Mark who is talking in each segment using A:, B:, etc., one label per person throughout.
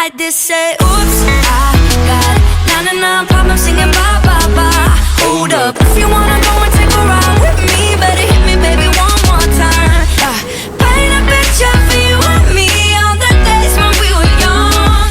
A: I did say, oops, I got 99 problems singing bye, bye, bye. Hold up, if you wanna go and take a ride with me, better hit me, baby, one more time. Paint a picture for you and me on the days when we were young,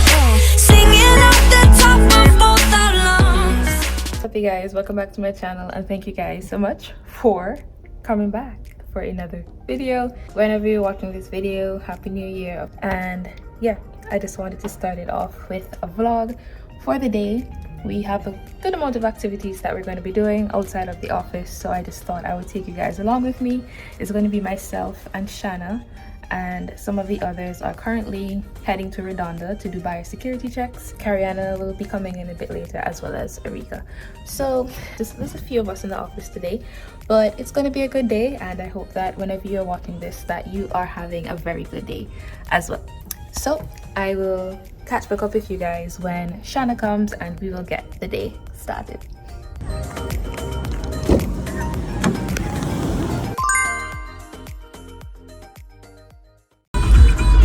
A: singing off the top of both our lungs.
B: What's up, you guys? Welcome back to my channel, and thank you guys so much for coming back for another video. Whenever you're watching this video, happy new year. And yeah, I just wanted to start it off with a vlog for the day. We have a good amount of activities that we're going to be doing outside of the office, so I just thought I would take you guys along with me. It's going to be myself and Shanna, and some of the others are currently heading to Redonda to do biosecurity checks. Kariana will be coming in a bit later, as well as Erika. So there's a few of us in the office today, but it's going to be a good day, and I hope that whenever you're watching this that you are having a very good day as well. So I will catch back up with you guys when Shanna comes, and we will get the day started.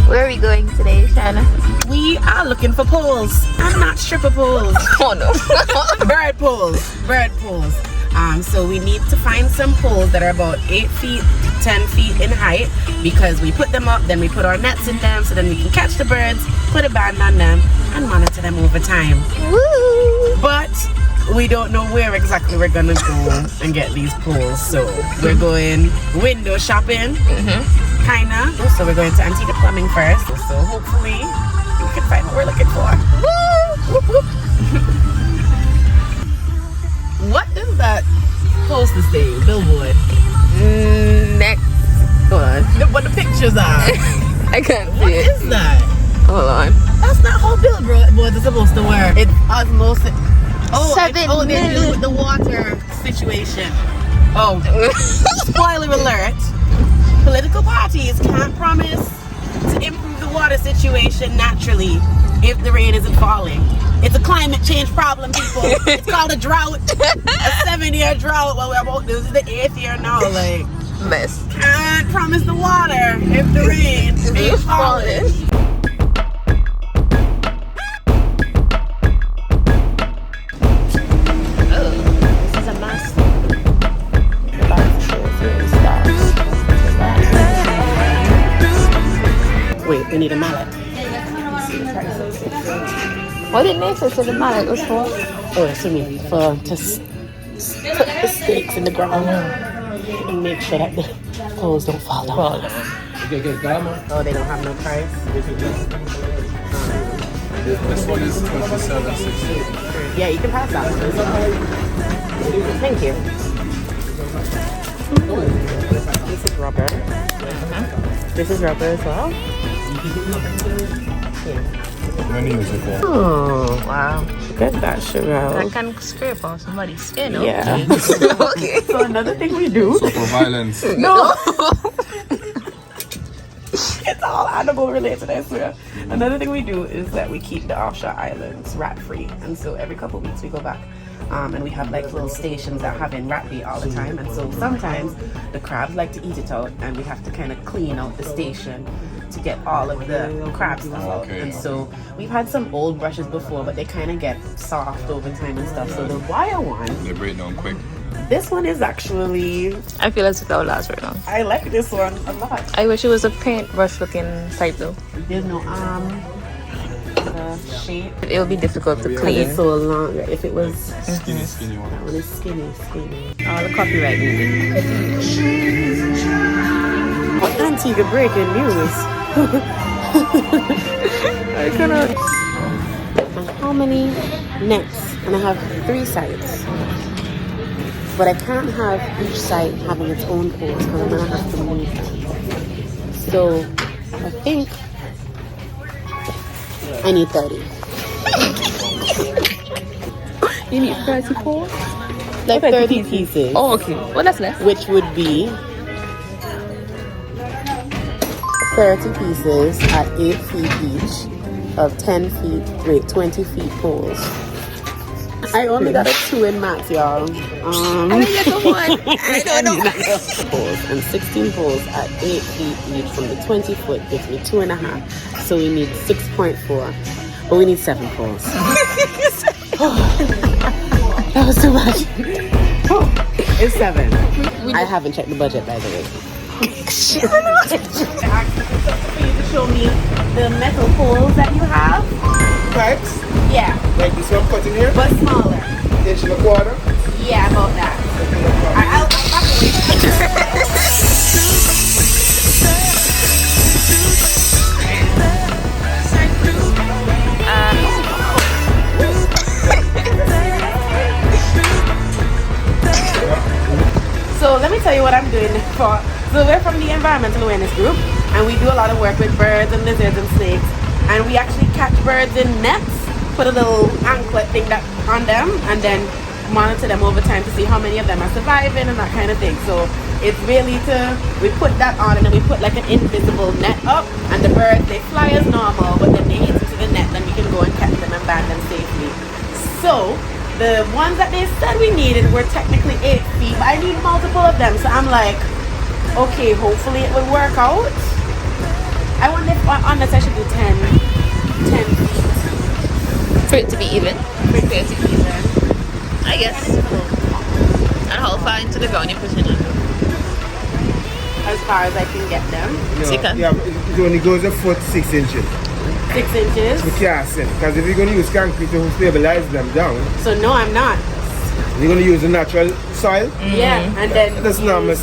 B: Where are we going today, Shanna?
C: We are looking for poles and not stripper poles.
B: Oh no.
C: Bird poles. So we need to find some poles that are about 8 feet, 10 feet in height, because we put them up, then we put our nets in them, so then we can catch the birds, put a band on them, and monitor them over time.
B: Woo!
C: But we don't know where exactly we're gonna go and get these poles, so we're going window shopping, kinda. So we're going to Antigua Plumbing first, so hopefully we can find what we're looking for. Woo! What does that poster say? Billboard.
B: Next one.
C: What the pictures are?
B: I can't see
C: What
B: it.
C: is that?
B: Hold on.
C: That's not how billboards are supposed to work. It's osmosis. Oh, they do with the water situation. Oh, spoiler alert. Political parties can't promise to improve the water situation naturally if the rain isn't falling. It's a climate change problem, people. It's called a drought. A 7-year drought. Well, we're about, this is the 8th year now. Like,
B: Mess.
C: can't promise the water if the rain ain't falling.
B: This is a mess.
C: Wait, we need a mallet.
B: What did Nathan say the mallet was for?
C: Oh, that's what I mean. For to put the stakes in the ground and make sure that the poles don't fall down. Oh, they don't have no price.
D: This one is 27.60.
C: Yeah, you can pass that one. Thank you. This is rubber. This is rubber as well. Yeah.
D: Many use it for.
C: Oh,
B: Wow.
C: get that sugar out.
B: I can scrape off somebody's skin.
C: Yeah.
B: Okay.
C: So another thing we do.
D: So for violence.
C: No. It's all animal related, I swear. Another thing we do is that we keep the offshore islands rat free, and so every couple of weeks we go back. And we have like little stations that have in rat bait all the time, and so sometimes the crabs like to eat it out, and we have to kind of clean out the station to get all of the crab stuff out.
D: Okay.
C: And so we've had some old brushes before, but they kind of get soft over time and stuff. So the wire one,
D: They break down quick.
C: this one is actually,
B: I feel as if that will last very long.
C: I like this one a lot.
B: I wish it was a paintbrush looking type though.
C: There's no shape.
B: It would be difficult to
C: It's
B: clean.
C: so long. If it was
D: Skinny one.
C: that one is skinny.
B: All the copyright music.
C: Antigua breaking news.
B: I cannot.
C: And how many nets? And I have 3 sites. But I can't have each site having its own poles because I'm gonna have to move. So I think I need 30.
B: You need 34?
C: Like 30 pieces.
B: Oh, okay. Well, that's less.
C: Which would be 30 pieces at 8 feet each of 10 feet, 20 feet poles. I only got a 2 in maths, y'all.
B: I didn't get the one. I don't know.
C: Poles and 16 poles at 8 feet each from the 20 foot gives me 2.5. So we need 6.4. But we need 7 poles. That was too much. It's 7. I haven't checked the budget, by the way. I asked for you to show me the metal poles that you have.
E: Pipes,
C: Yeah,
E: like this one cut in here,
C: but smaller.
E: inch and a quarter.
C: Yeah, about that. I'll back away. So let me tell you what I'm doing for. So we're from the Environmental Awareness Group, and we do a lot of work with birds and lizards and snakes. And we actually catch birds in nets, put a little anklet thing that on them, and then monitor them over time to see how many of them are surviving and that kind of thing. So it's really we put that on, and then we put like an invisible net up, and the birds, they fly as normal, but then they hit into the net, then we can go and catch them and ban them safely. So the ones that they said we needed were technically 8 feet, but I need multiple of them. So I'm like, okay, hopefully it will work out. I wonder if unless I should do 10 feet.
B: For it to be even.
C: For it to be even.
B: I guess. And how far into the ground you're pushing it?
C: As far as I can get them.
E: Yeah, it only goes a foot 6 inches.
C: 6 inches.
E: We can't send, because if you're going to use concrete to stabilize them down,
C: So no, I'm not.
E: you're going to use the natural soil.
C: Yeah, and then
E: That's normal.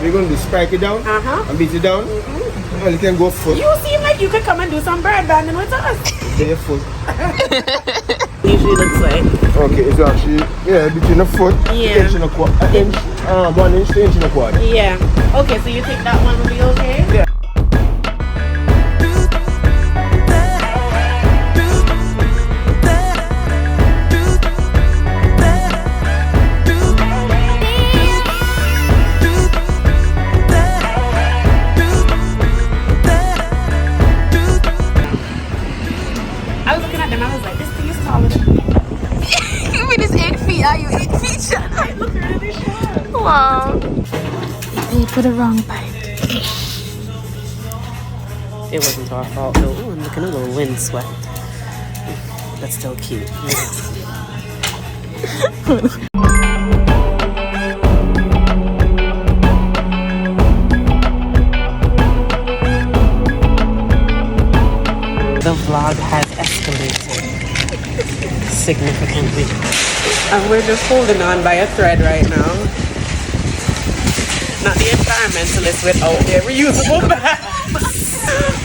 E: We're going to spike it down and beat it down. Well, you can go foot.
C: You seem like you could come and do some bird banding with us.
E: Say a foot.
C: Usually looks like.
E: Okay, it's actually between a foot,
C: Yeah.
E: inch and a quarter, 1 inch to inch and a quarter.
C: Yeah. Okay, so you think that one will be okay?
E: Yeah.
C: I was looking at them, I was like, this thing is taller than me.
B: Even it's 8 feet. Are you 8 feet?
C: It looks really short.
B: Wow. They put a wrong pipe.
C: It wasn't our fault though. Ooh, I'm looking a little windswept. But still cute. The vlog has escalated significantly. And we're just holding on by a thread right now. Not the environmentalists without their reusable bags.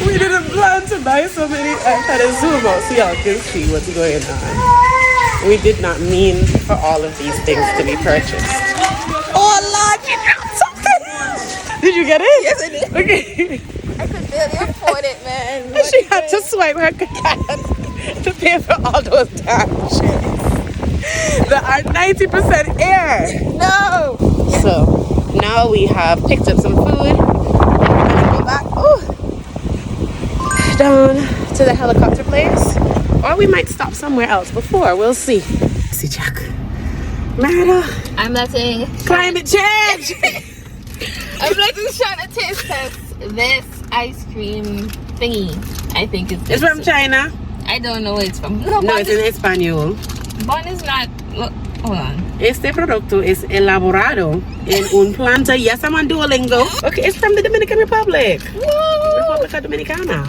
C: We didn't plan to buy so many. I had to zoom out so y'all can see what's going on. We did not mean for all of these things to be purchased. Oh Lord, you dropped something! Did you get it?
B: Yes, I did.
C: Okay.
B: I could barely afford it, man.
C: She had to swipe her card to pay for all those damn shits that are 90% air.
B: No.
C: So now we have picked up some food. We're gonna go back down to the helicopter place, or we might stop somewhere else before. We'll see. See, Jack. Murder.
B: I'm letting
C: Climate change.
B: I'm letting Shana taste test this ice cream thingy. I think
C: It's from China.
B: I don't know where it's from.
C: No, it's in Espanol.
B: Bun is not. Look, hold on.
C: Este producto es elaborado en un planta. Yes, I'm on Duolingo. Okay, it's from the Dominican Republic. Republica Dominicana.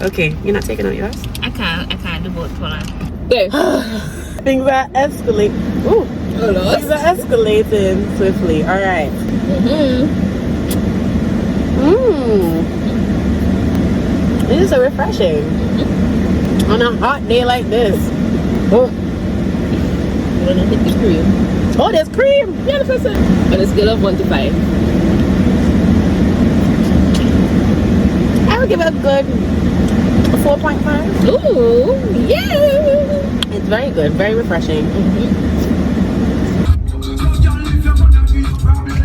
C: Okay, you're not taking out yours?
B: I can't do both. Hold on. There.
C: Things are escalating. Ooh, things are escalating swiftly. All right. This is so refreshing on a hot day like this. Oh,
B: I'm gonna hit the cream.
C: oh, there's cream. 100%.
B: On a scale of 1 to 5.
C: I would give it a good 4.5.
B: Ooh, yeah.
C: It's very good, very refreshing.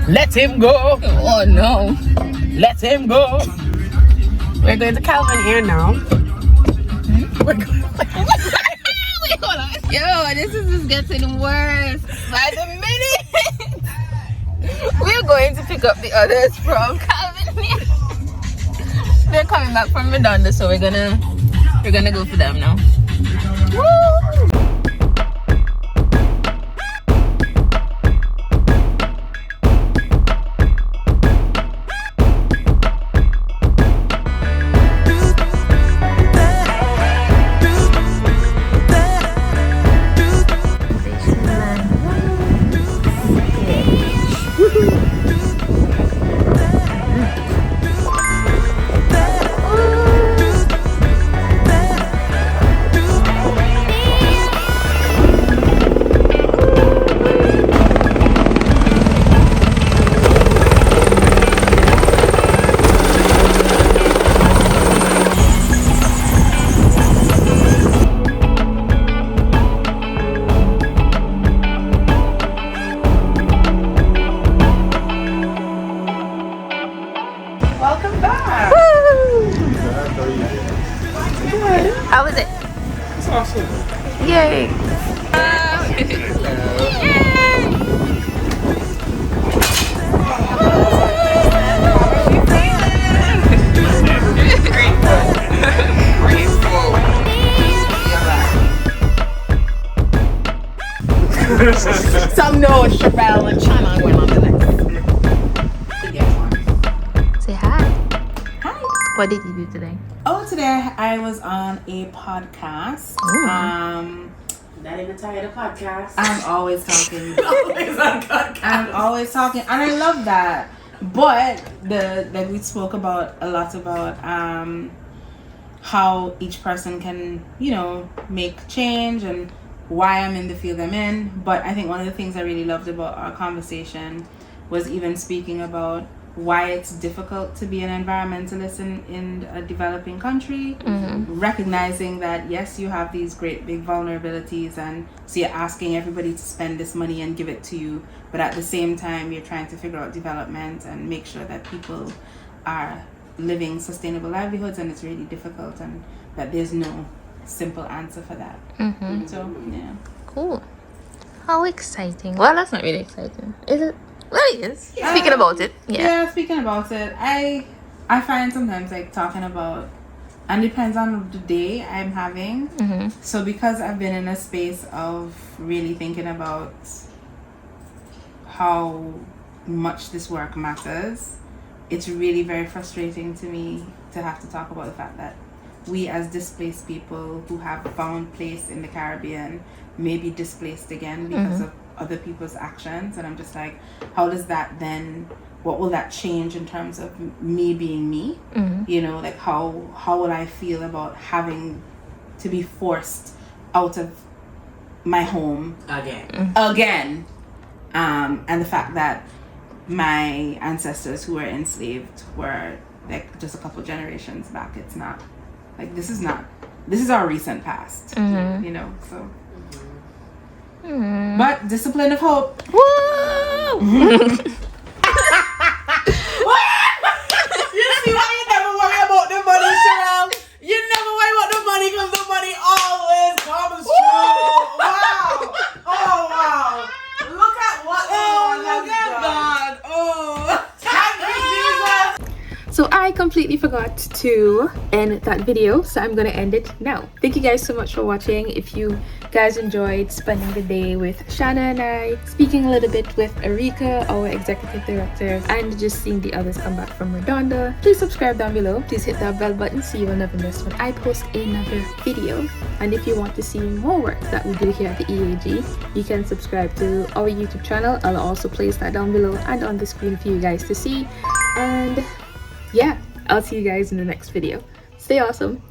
C: Let him go.
B: Oh no.
C: Let him go. We're going to Calvin here now. We're going
B: Wait, hold on. Yo, this is just getting worse by the minute. We're going to pick up the others from Calvin. They're coming back from Redonda, so we're gonna We're gonna go for them now.
C: Welcome back.
B: How was it?
E: It's awesome.
B: Yay!
C: Some know Shabelle and China went on the next.
B: Say hi.
C: Hi.
B: What did you do today?
C: Oh, today I was on a podcast.
F: Not even tired of podcasts.
C: I'm always talking.
F: Always on podcast.
C: I'm always talking, and I love that. But we spoke about a lot about how each person can, you know, make change and why I'm in the field I'm in. But I think one of the things I really loved about our conversation was even speaking about why it's difficult to be an environmentalist in a developing country, recognizing that yes, you have these great big vulnerabilities, and so you're asking everybody to spend this money and give it to you, but at the same time you're trying to figure out development and make sure that people are living sustainable livelihoods, and it's really difficult, and that there's no simple answer for that. So yeah.
B: Cool. How exciting. Well, that's not really exciting. Is it? Well, it is. Speaking about it. Yeah.
C: Speaking about it, I find sometimes like talking about, and depends on the day I'm having. So because I've been in a space of really thinking about how much this work matters, it's really very frustrating to me to have to talk about the fact that we as displaced people who have found place in the Caribbean may be displaced again because of other people's actions. And I'm just like, how does that then, what will that change in terms of me being me? You know, like how will I feel about having to be forced out of my home again? And the fact that my ancestors who were enslaved were like just a couple generations back. It's not like, this is our recent past, you know, so. But discipline of hope.
B: Woo!
C: You see why you never worry about the money, Sherelle? You never worry about the money because the money always comes true. Wow. Oh, wow. Look at what look at God. Oh. Thank you, Jesus.
B: So I completely forgot to end that video, so I'm gonna end it now. Thank you guys so much for watching. If you guys enjoyed spending the day with Shanna and I, speaking a little bit with Erika, our executive director, and just seeing the others come back from Redonda, please subscribe down below. Please hit that bell button so you will never miss when I post another video. And if you want to see more work that we do here at the EAG, you can subscribe to our YouTube channel. I'll also place that down below and on the screen for you guys to see. And yeah, I'll see you guys in the next video. Stay awesome.